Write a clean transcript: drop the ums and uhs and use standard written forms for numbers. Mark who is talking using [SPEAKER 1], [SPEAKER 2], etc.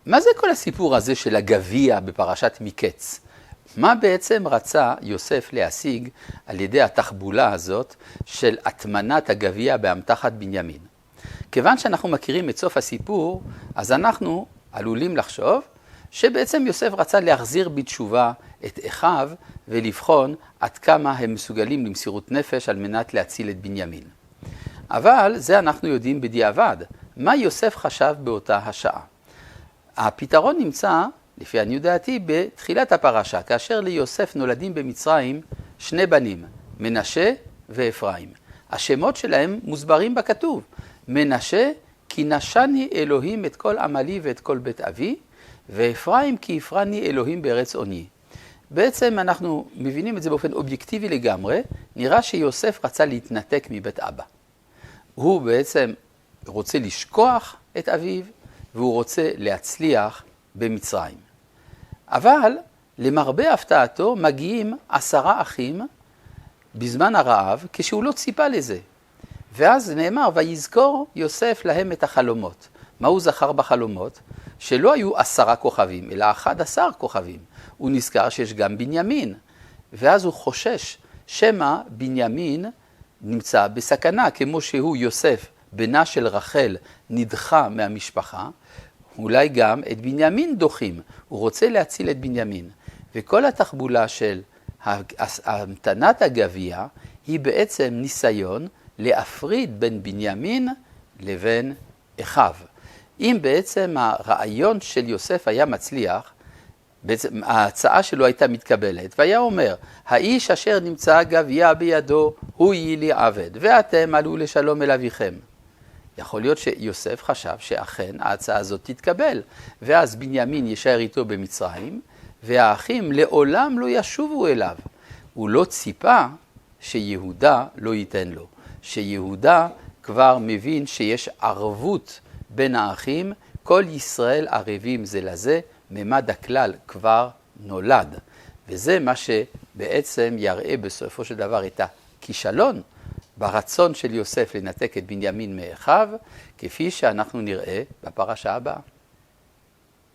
[SPEAKER 1] מה זה כל הסיפור הזה של הגביע בפרשת מקץ? מה בעצם רצה יוסף להשיג על ידי התחבולה הזאת של התמנת הגביע באמתחת בנימין? כיוון שאנחנו מכירים את סוף הסיפור, אז אנחנו עלולים לחשוב שבעצם יוסף רצה להחזיר בתשובה את אחיו ולבחון עד כמה הם מסוגלים למסירות נפש על מנת להציל את בנימין. אבל זה אנחנו יודעים בדיעבד, מה יוסף חשב באותה השעה. הפתרון נמצא, לפי עניות דעתי, בתחילת הפרשה, כאשר ליוסף נולדים במצרים שני בנים, מנשה ואפרים. השמות שלהם מוסברים בכתוב. מנשה, כי נשני אלוהים את כל עמלי ואת כל בית אבי, ואפרים, כי הפרני אלוהים בארץ עוני. בעצם אנחנו מבינים את זה באופן אובייקטיבי לגמרי, נראה שיוסף רצה להתנתק מבית אבא. הוא בעצם רוצה לשכוח את אביו, והוא רוצה להצליח במצרים. אבל למרבה הפתעתו מגיעים 10 אחים בזמן הרעב, כשהוא לא ציפה לזה. ואז נאמר, ויזכור יוסף להם את החלומות. מה הוא זכר בחלומות? שלא היו 10 כוכבים, אלא 11 כוכבים. הוא נזכר שיש גם בנימין. ואז הוא חושש שמא בנימין נמצא בסכנה, כמו שהוא יוסף, בנה של רחל, נדחה מהמשפחה. אולי גם את בנימין דוחים. הוא רוצה להציל את בנימין. וכל התחבולה של המתנת הגביע היא בעצם ניסיון להפריד בין בנימין לבין אחיו. אם בעצם הרעיון של יוסף היה מצליח, בעצם ההצעה שלו הייתה מתקבלת, והיה אומר, האיש אשר נמצא גביע בידו, הוא יהיה לי עבד, ואתם עלו לשלום אל אביכם. יכול להיות שיוסף חשב שאכן ההצעה הזאת תתקבל, ואז בנימין יישאר איתו במצרים, והאחים לעולם לא ישובו אליו. הוא לא ציפה שיהודה לא ייתן לו. שיהודה כבר מבין שיש ערבות בין האחים, כל ישראל ערבים זה לזה, ממד הכלל כבר נולד. וזה מה שבעצם יראה בסופו של דבר את הכישלון ברצון של יוסף לנתק את בנימין מאחיו, כפי שאנחנו נראה בפרשה הבאה.